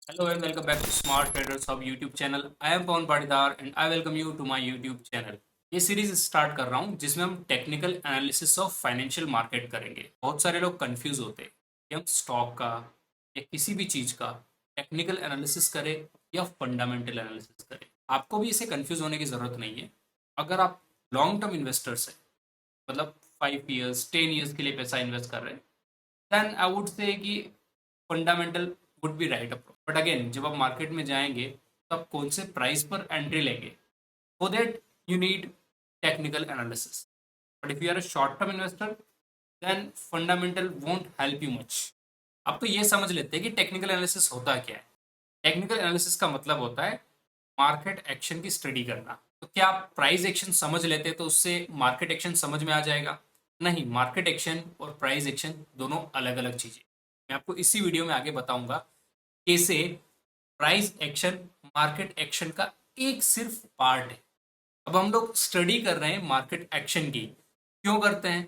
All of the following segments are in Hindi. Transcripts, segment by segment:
Hello and welcome back to Smart Traders Hub YouTube channel. I am Pawan Patidar and I welcome you to my YouTube channel. ये सीरीज स्टार्ट कर रहा हूँ जिसमें हम technical analysis of financial market करेंगे। बहुत सारे लोग कंफ्यूज होते हैं कि हम स्टॉक का या किसी भी चीज का टेक्निकल एनालिसिस करें या फंडामेंटल एनालिसिस करें। आपको भी इसे कंफ्यूज होने की जरूरत नहीं है। अगर आप लॉन्ग टर्म इन्वेस्टर्स हैं, मतलब 5 ईयर्स 10 ईयर्स के लिए पैसा इन्वेस्ट कर रहे हैं, देन आई वुड से कि fundamental would be right approach. But again जब आप मार्केट में जाएंगे तो आप कौन से प्राइस पर एंट्री लेंगे, for that you need technical analysis. But if you are a short term investor then fundamental won't help you much. अब तो ये समझ लेते हैं कि टेक्निकल एनालिसिस होता क्या है। टेक्निकल एनालिसिस का मतलब होता है मार्केट एक्शन की स्टडी करना। तो क्या आप प्राइस एक्शन समझ लेते तो उससे मार्केट एक्शन समझ में आ जाएगा? नहीं, मार्केट एक्शन और प्राइस एक्शन दोनों अलग अलग चीजें। मैं आपको इसी वीडियो में आगे बताऊंगा कैसे प्राइस एक्शन मार्केट एक्शन का एक सिर्फ पार्ट है। अब हम लोग स्टडी कर रहे हैं मार्केट एक्शन की, क्यों करते हैं?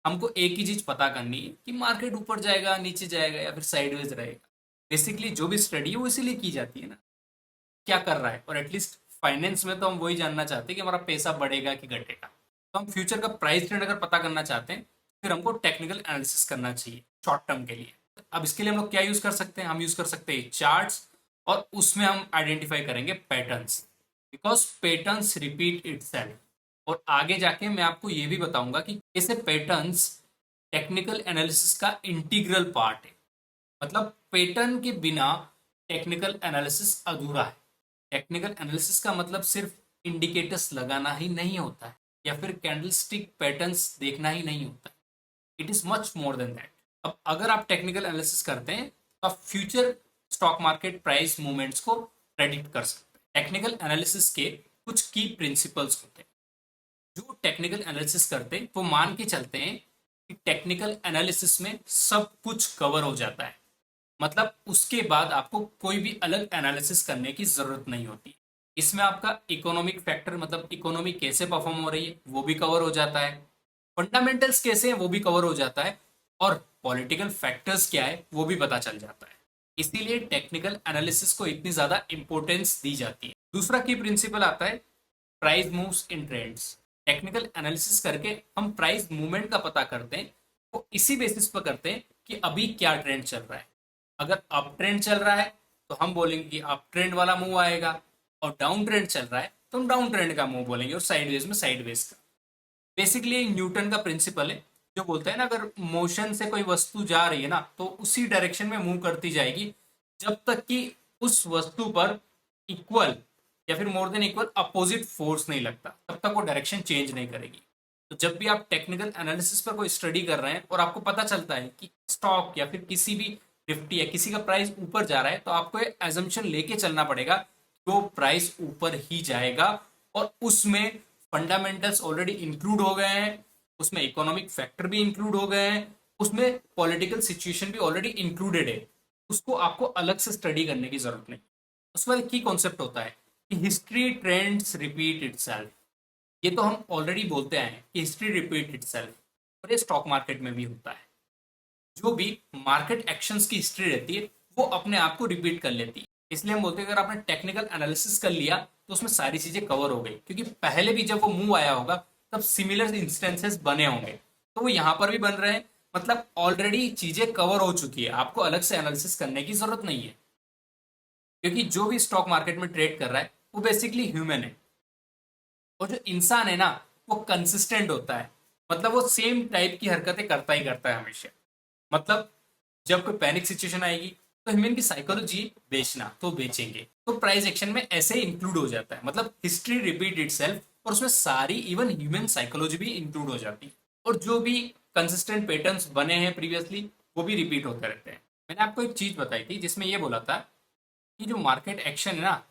हमको एक ही चीज पता करनी है कि मार्केट ऊपर जाएगा, नीचे जाएगा या फिर साइडवेज रहेगा। बेसिकली जो भी स्टडी है वो इसीलिए की जाती है ना, क्या कर रहा है। और एटलीस्ट फाइनेंस में तो हम वही जानना चाहते हैं कि हमारा पैसा बढ़ेगा कि घटेगा। तो हम फ्यूचर का प्राइस ट्रेंड अगर पता करना चाहते हैं फिर हमको टेक्निकल एनालिसिस करना चाहिए शॉर्ट टर्म के लिए। अब इसके लिए हम लोग क्या यूज कर सकते हैं? हम यूज कर सकते हैं चार्ट्स, और उसमें हम आइडेंटिफाई करेंगे patterns, because patterns repeat itself. और आगे जाके मैं आपको ये भी बताऊंगा कि कैसे पैटर्न्स टेक्निकल एनालिसिस का इंटीग्रल पार्ट है। मतलब पैटर्न के बिना टेक्निकल एनालिसिस अधूरा है। टेक्निकल एनालिसिस का मतलब सिर्फ इंडिकेटर्स लगाना ही नहीं होता है या फिर कैंडलस्टिक पैटर्न्स देखना ही नहीं होता है। It is much more than that. अब अगर आप टेक्निकल एनालिसिस करते हैं तो आप future stock market price movements को प्रेडिक्ट कर सकते हैं। टेक्निकल एनालिसिस के कुछ की प्रिंसिपल्स होते हैं। जो टेक्निकल एनालिसिस करते हैं वो मान के चलते हैं कि टेक्निकल एनालिसिस में सब कुछ कवर हो जाता है। मतलब उसके बाद आपको कोई भी अलग एनालिसिस करने की जरूरत नहीं होती। इसमें आपका इकोनॉमिक फैक्टर, मतलब इकोनॉमी कैसे परफॉर्म हो रही है वो भी कवर हो जाता है, फंडामेंटल्स कैसे हैं वो भी कवर हो जाता है, और पॉलिटिकल फैक्टर्स क्या है वो भी पता चल जाता है। इसीलिए टेक्निकल एनालिसिस को इतनी ज्यादा इंपॉर्टेंस दी जाती है। दूसरा की प्रिंसिपल आता है price moves in trends. Technical analysis करके हम प्राइस मूवमेंट का पता करते हैं। वो इसी बेसिस पर करते हैं कि अभी क्या ट्रेंड चल रहा है। अगर अप ट्रेंड चल रहा है तो हम बोलेंगे कि अप ट्रेंड वाला मूव आएगा, और डाउन ट्रेंड चल रहा है तो हम डाउन ट्रेंड का मूव बोलेंगे, और साइडवेज में साइडवेज का। बेसिकली न्यूटन का प्रिंसिपल है जो बोलता है ना, अगर मोशन से कोई वस्तु जा रही है ना तो उसी डायरेक्शन में मूव करती जाएगी जब तक कि उस वस्तु पर इक्वल या फिर more than equal opposite force नहीं लगता, तब तक वो डायरेक्शन चेंज नहीं करेगी। तो जब भी आप टेक्निकल एनालिसिस पर कोई स्टडी कर रहे हैं और आपको पता चलता है कि स्टॉक या फिर किसी भी निफ्टी या किसी का प्राइस ऊपर जा रहा है, तो आपको एजम्पशन लेके चलना पड़ेगा कि वो प्राइस ऊपर ही जाएगा। और उसमें फंडामेंटल्स ऑलरेडी इंक्लूड हो गए हैं, उसमें इकोनॉमिक फैक्टर भी इंक्लूड हो गए हैं, उसमें पॉलिटिकल सिचुएशन भी ऑलरेडी इंक्लूडेड है। उसको आपको अलग से स्टडी करने की जरूरत नहीं। उसमें एक की कॉन्सेप्ट होता है कि हिस्ट्री ट्रेंड्स रिपीट इटसेल्फ। ये तो हम ऑलरेडी बोलते हैं कि हिस्ट्री रिपीट इटसेल्फ, और ये स्टॉक मार्केट में भी होता है। जो भी मार्केट एक्शंस की हिस्ट्री रहती है वो अपने आप को रिपीट कर लेती है। इसलिए हम बोलते हैं अगर आपने टेक्निकल एनालिसिस कर लिया तो उसमें सारी चीजें कवर हो गई, क्योंकि पहले भी जब वो मूव आया होगा तब सिमिलर इंस्टेंसेस बने होंगे, तो वो यहाँ पर भी बन रहे हैं। मतलब ऑलरेडी चीजें कवर हो चुकी है, आपको अलग से एनालिसिस करने की जरूरत नहीं है। क्योंकि जो भी स्टॉक मार्केट में ट्रेड कर रहा है वो बेसिकली ह्यूमन है, और जो इंसान है ना वो कंसिस्टेंट होता है। मतलब वो सेम टाइप की हरकतें करता ही करता है हमेशा। मतलब जब कोई पैनिक सिचुएशन आएगी तो ह्यूमन की साइकोलॉजी बेचना तो बेचेंगे, तो प्राइस एक्शन में ऐसे ही इंक्लूड हो जाता है। मतलब हिस्ट्री रिपीट इटसेल्फ, और उसमें सारी इवन ह्यूमन साइकोलॉजी भी इंक्लूड हो जाती है। और जो भी कंसिस्टेंट पैटर्न्स बने हैं प्रीवियसली वो भी रिपीट होते रहते हैं। मैंने आपको एक चीज बताई थी जिसमें ये बोला था कि जो मार्केट एक्शन है ना,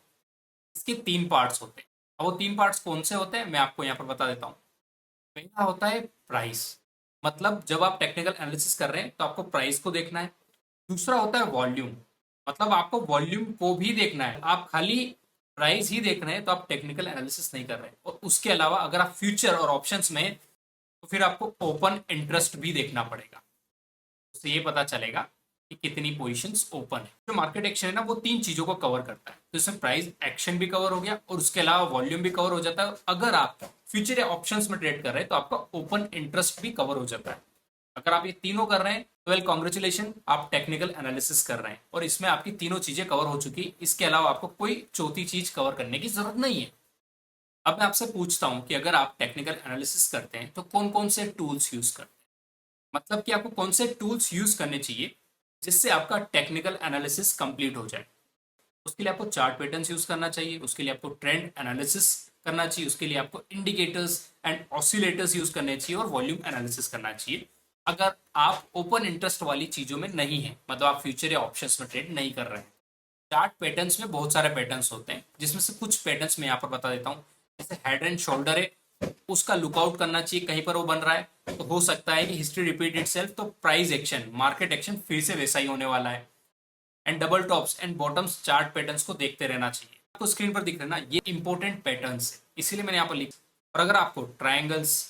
इसके 3 पार्ट्स होते हैं। अब वो 3 पार्ट्स कौन से होते हैं मैं आपको यहाँ पर बता देता हूँ। पहला होता है प्राइस। मतलब जब आप टेक्निकल एनालिसिस कर रहे हैं तो आपको प्राइस को देखना है। दूसरा होता है वॉल्यूम। मतलब आपको वॉल्यूम को भी देखना है। आप खाली प्राइस ही देख रहे हैं तो आप टेक्निकल एनालिसिस नहीं कर रहे हैं। और उसके अलावा अगर आप फ्यूचर और ऑप्शंस में हैं, तो फिर आपको ओपन इंटरेस्ट भी देखना पड़ेगा। उससे ये पता चलेगा कि कितनी पोजीशंस ओपन है। जो मार्केट एक्शन है ना वो तीन चीजों को कवर करता है, तो इसमें प्राइस एक्शन भी कवर हो गया और उसके अलावा वॉल्यूम भी कवर हो जाता है। अगर आप फ्यूचर या ऑप्शंस में ट्रेड कर रहे हैं तो आपका ओपन इंटरेस्ट भी कवर हो जाता है। अगर आप ये तीनों कर रहे हैं तो वेल कॉन्ग्रेचुलेशन, आप टेक्निकल एनालिसिस कर रहे हैं और इसमें आपकी तीनों चीजें कवर हो चुकी। इसके अलावा आपको कोई चौथी चीज कवर करने की जरूरत नहीं है। अब मैं आपसे पूछता हूं कि अगर आप टेक्निकल एनालिसिस करते हैं तो कौन कौन से टूल्स यूज करते हैं, मतलब कि आपको कौन से टूल्स यूज करने चाहिए जिससे आपका टेक्निकल एनालिसिस कंप्लीट हो जाए। उसके लिए आपको चार्ट पैटर्न्स यूज करना चाहिए, उसके लिए आपको ट्रेंड एनालिसिस करना चाहिए, उसके लिए आपको इंडिकेटर्स एंड ऑसिलेटर्स यूज करने चाहिए और वॉल्यूम एनालिसिस करना चाहिए। अगर आप ओपन इंटरेस्ट वाली चीजों में नहीं है, मतलब आप फ्यूचर या ऑप्शंस में ट्रेड नहीं कर रहे हैं। चार्ट पैटर्न्स में बहुत सारे पैटर्न्स होते हैं, जिसमें से कुछ पैटर्न्स मैं यहाँ पर बता देता हूँ। जैसे हेड एंड शोल्डर है, उसका लुकआउट करना चाहिए, कहीं पर वो बन रहा है तो हो सकता है कि हिस्ट्री रिपीट इटसेल्फ, तो प्राइस एक्शन, मार्केट एक्शन फिर से वैसा ही होने वाला है। And double tops and bottoms chart patterns को देखते रहना चाहिए। आपको स्क्रीन पर दिख रहा है ना, ये इंपॉर्टेंट पैटर्न्स है, इसीलिए मैंने यहाँ पर लिखा। और अगर आपको ट्रायंगल्स,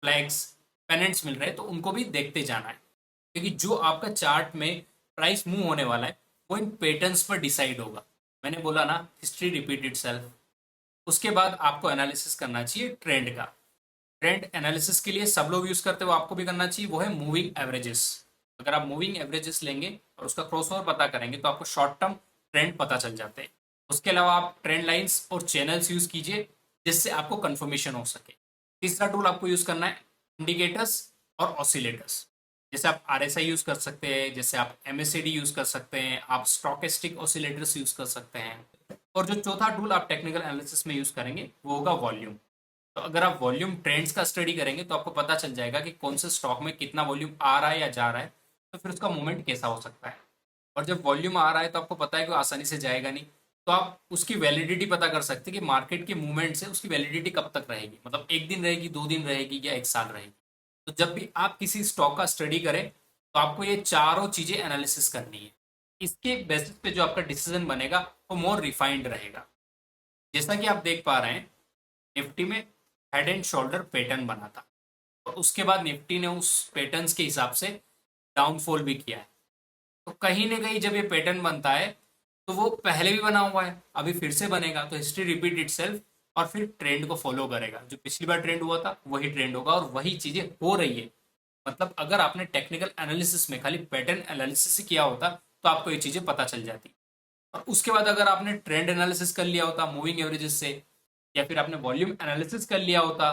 फ्लैग्स, पेनेंट्स मिल रहे हैं तो उनको भी देखते जाना है, क्योंकि जो आपका चार्ट में प्राइस मूव होने वाला है वो इन पैटर्न्स पर डिसाइड होगा। मैंने बोला ना, हिस्ट्री रिपीट इटसेल्फ। उसके बाद आपको एनालिसिस करना चाहिए ट्रेंड का। ट्रेंड एनालिसिस के लिए सब लोग यूज करते हो, आपको भी करना चाहिए, वो है मूविंग एवरेजेस। अगर आप मूविंग एवरेजेस लेंगे और उसका क्रॉसओवर पता करेंगे तो आपको शॉर्ट टर्म ट्रेंड पता चल जाते हैं। उसके अलावा आप ट्रेंड लाइंस और चैनल्स यूज कीजिए जिससे आपको कंफर्मेशन हो सके। तीसरा टूल आपको यूज करना है इंडिकेटर्स और ऑसिलेटर्स। जैसे आप RSI यूज कर सकते हैं, जैसे आप MACD यूज कर सकते हैं, आप स्टॉकेस्टिक ऑसिलेटर्स यूज कर सकते हैं। और जो चौथा टूल आप टेक्निकल एनालिसिस में यूज करेंगे वो होगा वॉल्यूम। तो अगर आप वॉल्यूम ट्रेंड्स का स्टडी करेंगे तो आपको पता चल जाएगा कि कौन से स्टॉक में कितना वॉल्यूम आ रहा है या जा रहा है, तो फिर उसका मूवमेंट कैसा हो सकता है। और जब वॉल्यूम आ रहा है तो आपको पता है कि वो आसानी से जाएगा नहीं, तो आप उसकी वैलिडिटी पता कर सकते हैं कि मार्केट के मूवमेंट से उसकी वैलिडिटी कब तक रहेगी, मतलब एक दिन रहेगी, 2 दिन रहेगी या एक साल रहेगी। तो जब भी आप किसी स्टॉक का स्टडी करें तो आपको ये चारों चीजें एनालिसिस करनी है। इसके बेसिस पे जो आपका डिसीजन बनेगा वो मोर रिफाइंड रहेगा। जैसा कि आप देख पा रहे हैं, निफ्टी में हेड एंड शोल्डर पैटर्न बना था और उसके बाद निफ्टी ने उस पैटर्न्स के हिसाब से डाउनफॉल भी किया है। तो कहीं ना कहीं जब ये पैटर्न बनता है तो वो पहले भी बना हुआ है, अभी फिर से बनेगा, तो हिस्ट्री रिपीट इटसेल्फ और फिर ट्रेंड को फॉलो करेगा। जो पिछली बार ट्रेंड हुआ था वही ट्रेंड होगा और वही चीजें हो रही है। मतलब अगर आपने टेक्निकल एनालिसिस में खाली पैटर्न एनालिसिस ही किया होता तो आपको ये चीजें पता चल जाती। और उसके बाद अगर आपने ट्रेंड एनालिसिस कर लिया होता मूविंग एवरेजेस से, या फिर आपने वॉल्यूम एनालिसिस कर लिया होता,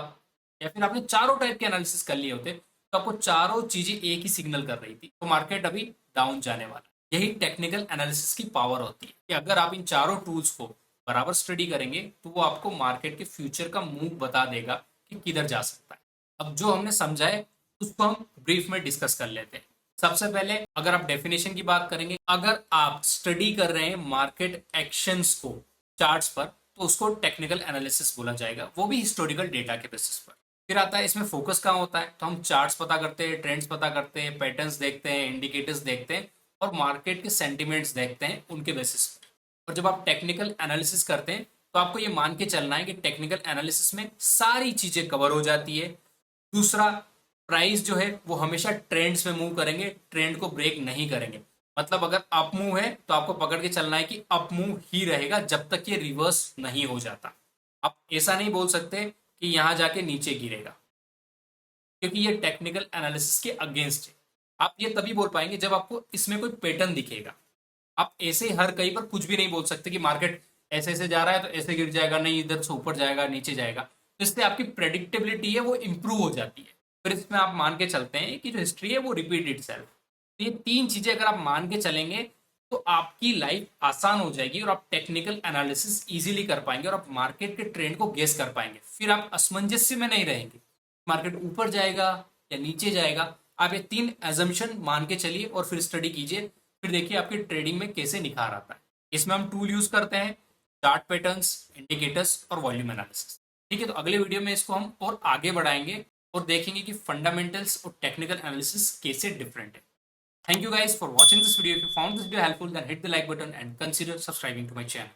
या फिर आपने चारों टाइप के एनालिसिस कर लिए होते, तो आपको चारों चीजें एक ही सिग्नल कर रही थी, तो मार्केट अभी डाउन जाने वाला। यही टेक्निकल एनालिसिस की पावर होती है कि अगर आप इन चारों टूल्स को बराबर स्टडी करेंगे तो वो आपको मार्केट के फ्यूचर का मूव बता देगा कि किधर जा सकता है। अब जो हमने समझा है उसको हम ब्रीफ में डिस्कस कर लेते हैं। सबसे पहले अगर आप डेफिनेशन की बात करेंगे, अगर आप स्टडी कर रहे हैं मार्केट एक्शंस को चार्ट्स पर तो उसको टेक्निकल एनालिसिस बोला जाएगा, वो भी हिस्टोरिकल डेटा के बेसिस पर। फिर आता है इसमें फोकस कहाँ होता है, तो हम चार्ट्स पता करते हैं, ट्रेंड्स पता करते हैं, पैटर्न्स देखते हैं, इंडिकेटर्स देखते हैं और मार्केट के सेंटिमेंट्स देखते हैं उनके बेसिस पर। और जब आप टेक्निकल एनालिसिस करते हैं तो आपको ये मान के चलना है कि टेक्निकल एनालिसिस में सारी चीजें कवर हो जाती है। दूसरा, प्राइस जो है वो हमेशा ट्रेंड्स में मूव करेंगे, ट्रेंड को ब्रेक नहीं करेंगे। मतलब अगर अप मूव है तो आपको पकड़ के चलना है कि अप मूव ही रहेगा जब तक ये रिवर्स नहीं हो जाता। आप ऐसा नहीं बोल सकते कि यहां जाके नीचे गिरेगा, क्योंकि ये टेक्निकल एनालिसिस के अगेंस्ट है। आप ये तभी बोल पाएंगे जब आपको इसमें कोई पैटर्न दिखेगा। आप ऐसे हर कहीं पर कुछ भी नहीं बोल सकते कि मार्केट ऐसे ऐसे जा रहा है तो ऐसे गिर जाएगा, नहीं इधर से ऊपर जाएगा, नीचे जाएगा। तो इससे आपकी प्रेडिक्टेबिलिटी है वो इंप्रूव हो जाती है। फिर इसमें आप मान के चलते हैं कि जो हिस्ट्री है वो रिपीट इटसेल्फ। तो ये तीन चीजें अगर आप मान के चलेंगे तो आपकी लाइफ आसान हो जाएगी और आप टेक्निकल एनालिसिस इजीली कर पाएंगे और आप मार्केट के ट्रेंड को गेस कर पाएंगे। फिर आप असमंजस्य में नहीं रहेंगे, मार्केट ऊपर जाएगा या नीचे जाएगा। आप ये तीन एजम्पशन मान के चलिए और फिर स्टडी कीजिए, फिर देखिए आपकी ट्रेडिंग में कैसे निखार आता है। इसमें हम टूल यूज करते हैं चार्ट पैटर्न्स, इंडिकेटर्स और वॉल्यूम एनालिसिस। ठीक है, तो अगले वीडियो में इसको हम और आगे बढ़ाएंगे और देखेंगे कि फंडामेंटल्स और टेक्निकल एनालिसिस कैसे डिफरेंट है। Thank you guys for watching this video. If you found this video helpful, then hit the like button and consider subscribing to my channel.